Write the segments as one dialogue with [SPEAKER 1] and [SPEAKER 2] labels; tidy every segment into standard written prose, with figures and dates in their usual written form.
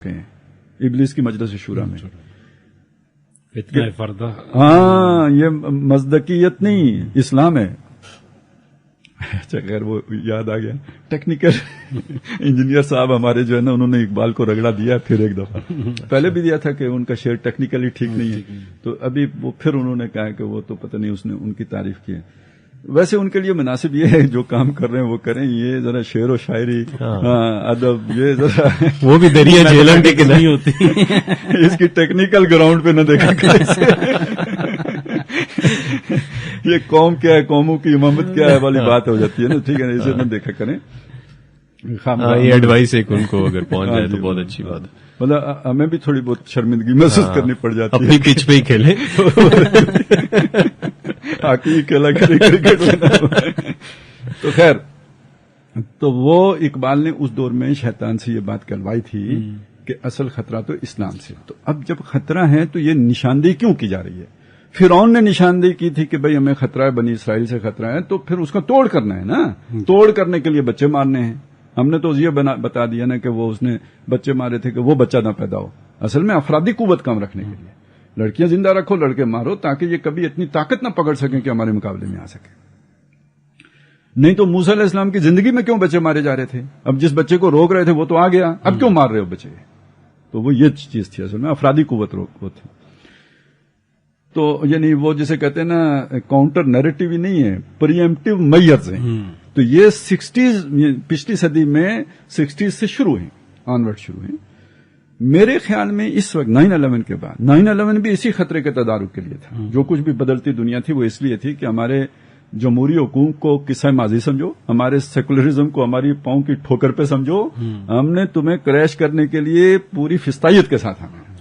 [SPEAKER 1] ہیں ابلیس کی مجلس شورا میں.
[SPEAKER 2] فتنہ فردہ.
[SPEAKER 1] ہاں یہ مصداقیت نہیں، اسلام ہے. اچھا خیر وہ یاد آ گیا، ٹیکنیکل انجینئر صاحب ہمارے جو ہے نا انہوں نے اقبال کو رگڑا دیا پھر ایک دفعہ، پہلے بھی دیا تھا کہ ان کا شعر ٹیکنیکلی ٹھیک نہیں ہے، تو ابھی وہ پھر انہوں نے کہا کہ وہ تو پتہ نہیں اس نے ان کی تعریف کی ہے. ویسے ان کے لیے مناسب یہ ہے جو کام کر رہے ہیں وہ کریں، یہ ذرا شعر و شاعری ادب یہ ذرا
[SPEAKER 3] وہ بھی دریا جھیلم کے کنارے ہوتی
[SPEAKER 1] اس کی ٹیکنیکل گراؤنڈ پہ نہ دیکھا کریں. یہ قوم کیا ہے، قوموں کی امامت کیا ہے والی بات ہو جاتی ہے نا، ٹھیک ہے نا، اسے نہ دیکھا کریں.
[SPEAKER 3] یہ ایڈوائس ایک ان کو اگر پہنچ جائے تو بہت اچھی بات ہے.
[SPEAKER 1] مطلب ہمیں بھی تھوڑی بہت شرمندگی محسوس کرنی پڑ جاتی ہے،
[SPEAKER 3] اپنی پچ پہ ہی کھیلیں
[SPEAKER 1] ہاکی کھیلا کرے کرکٹ. تو خیر تو وہ اقبال نے اس دور میں شیطان سے یہ بات کہلوائی تھی کہ اصل خطرہ تو اسلام سے. تو اب جب خطرہ ہے تو یہ نشاندہی کیوں کی جا رہی ہے؟ فرعون نے نشاندہی کی تھی کہ بھئی ہمیں خطرہ ہے، بنی اسرائیل سے خطرہ ہے، تو پھر اس کا توڑ کرنا ہے نا. توڑ کرنے کے لیے بچے مارنے ہیں. ہم نے تو یہ بتا دیا نا کہ وہ اس نے بچے مارے تھے کہ وہ بچہ نہ پیدا ہو. اصل میں افرادی قوت کم رکھنے کے لیے لڑکیاں زندہ رکھو، لڑکے مارو، تاکہ یہ کبھی اتنی طاقت نہ پکڑ سکیں کہ ہمارے مقابلے میں آ سکے. نہیں تو موسیٰ علیہ السلام کی زندگی میں کیوں بچے مارے جا رہے تھے؟ اب جس بچے کو روک رہے تھے وہ تو آ گیا، اب کیوں مار رہے ہو بچے؟ تو وہ یہ چیز تھی اصل میں، افرادی قوت روک تھی. تو یعنی وہ جسے کہتے ہیں نا کاؤنٹر نیریٹو ہی نہیں ہے، پری ایمپٹیو میئرز ہیں. تو یہ 60s پچھلی صدی میں 60s سے شروع ہیں، آنورڈ شروع ہیں. میرے خیال میں اس وقت 9/11 کے بعد 9/11 بھی اسی خطرے کے تدارک کے لیے تھا. جو کچھ بھی بدلتی دنیا تھی وہ اس لیے تھی کہ ہمارے جمہوری حقوق کو قصہ ماضی سمجھو، ہمارے سیکولرزم کو ہماری پاؤں کی ٹھوکر پہ سمجھو، ہم نے تمہیں کریش کرنے کے لیے پوری فستائیت کے ساتھ آنا ہے.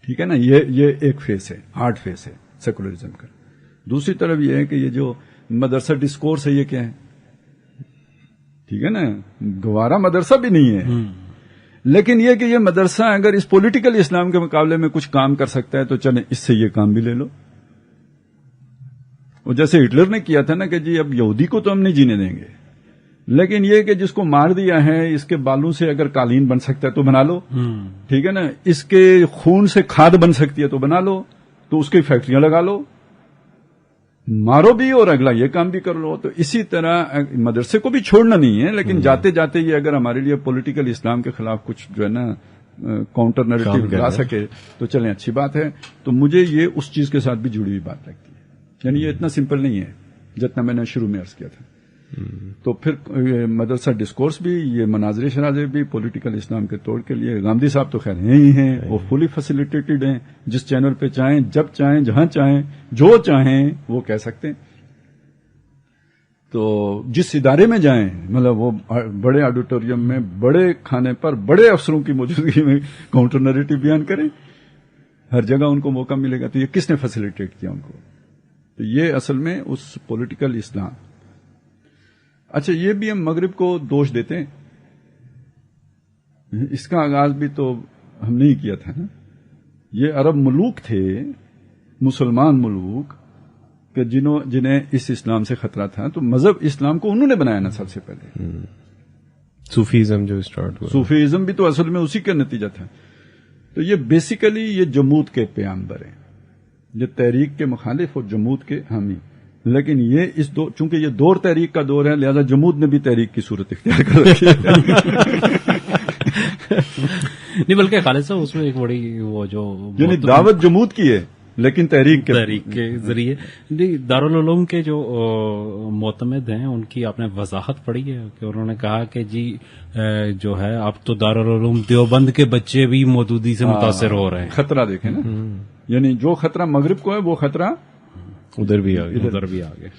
[SPEAKER 1] ٹھیک ہے نا، یہ ایک فیس ہے، ہارڈ فیس ہے سیکولرزم کا. دوسری طرف یہ ہے کہ یہ جو مدرسہ ڈسکورس ہے یہ کیا ہے؟ ٹھیک ہے نا، گوارا مدرسہ بھی نہیں ہے، لیکن یہ کہ یہ مدرسہ اگر اس پولیٹیکل اسلام کے مقابلے میں کچھ کام کر سکتا ہے تو چلیں اس سے یہ کام بھی لے لو. وہ جیسے ہٹلر نے کیا تھا نا کہ جی اب یہودی کو تو ہم نہیں جینے دیں گے، لیکن یہ کہ جس کو مار دیا ہے اس کے بالوں سے اگر قالین بن سکتا ہے تو بنا لو. ٹھیک ہے نا، اس کے خون سے کھاد بن سکتی ہے تو بنا لو، تو اس کی فیکٹریاں لگا لو، مارو بھی اور اگلا یہ کام بھی کر لو. تو اسی طرح مدرسے کو بھی چھوڑنا نہیں ہے، لیکن جاتے جاتے یہ اگر ہمارے لیے پولیٹیکل اسلام کے خلاف کچھ جو ہے نا کاؤنٹر نیریٹو لا سکے تو چلیں اچھی بات ہے. تو مجھے یہ اس چیز کے ساتھ بھی جڑی ہوئی بات لگتی ہے. یعنی یہ اتنا سمپل نہیں ہے جتنا میں نے شروع میں عرض کیا تھا. تو پھر مدرسہ ڈسکورس بھی، یہ مناظر شرازے بھی پولیٹیکل اسلام کے توڑ کے لیے. گاندھی صاحب تو خیر ہیں ہی ہیں، وہ فلی فیسیلیٹیٹڈ ہیں، جس چینل پہ چاہیں، جب چاہیں، جہاں چاہیں، جو چاہیں وہ کہہ سکتے ہیں. تو جس ادارے میں جائیں، مطلب وہ بڑے آڈیٹوریم میں، بڑے کھانے پر، بڑے افسروں کی موجودگی میں کاؤنٹر نیریٹو بیان کریں، ہر جگہ ان کو موقع ملے گا. تو یہ کس نے فیسیلیٹیٹ کیا ان کو؟ تو یہ اصل میں اس پولیٹیکل اسلام. اچھا یہ بھی ہم مغرب کو دوش دیتے ہیں، اس کا آغاز بھی تو ہم نے ہی کیا تھا نا. یہ عرب ملوک تھے، مسلمان ملوک، کہ جنہیں اس اسلام سے خطرہ تھا، تو مذہب اسلام کو انہوں نے بنایا نا سب سے پہلے.
[SPEAKER 3] صوفیزم جو اسٹارٹ ہوا،
[SPEAKER 1] صوفیزم بھی تو اصل میں اسی کا نتیجہ تھا. تو یہ بیسیکلی یہ جمود کے پیامبر ہیں، یہ تحریک کے مخالف اور جمود کے حامی. لیکن یہ چونکہ یہ دور تحریک کا دور ہے، لہذا جمود نے بھی تحریک کی صورت اختیار کر رکھی ہے.
[SPEAKER 2] نہیں بلکہ خالد صاحب اس میں ایک بڑی وہ جو
[SPEAKER 1] یعنی دعوت جمود کی ہے لیکن تحریک
[SPEAKER 2] کے ذریعے. دارالعلوم کے جو معتمد ہیں ان کی آپ نے وضاحت پڑھی ہے کہ انہوں نے کہا کہ جی جو ہے اب تو دارالعلوم دیوبند کے بچے بھی مودودی سے متاثر ہو رہے ہیں.
[SPEAKER 1] خطرہ دیکھیں نا، یعنی جو خطرہ مغرب کو ہے وہ خطرہ
[SPEAKER 3] ادھر بھی آ گیا.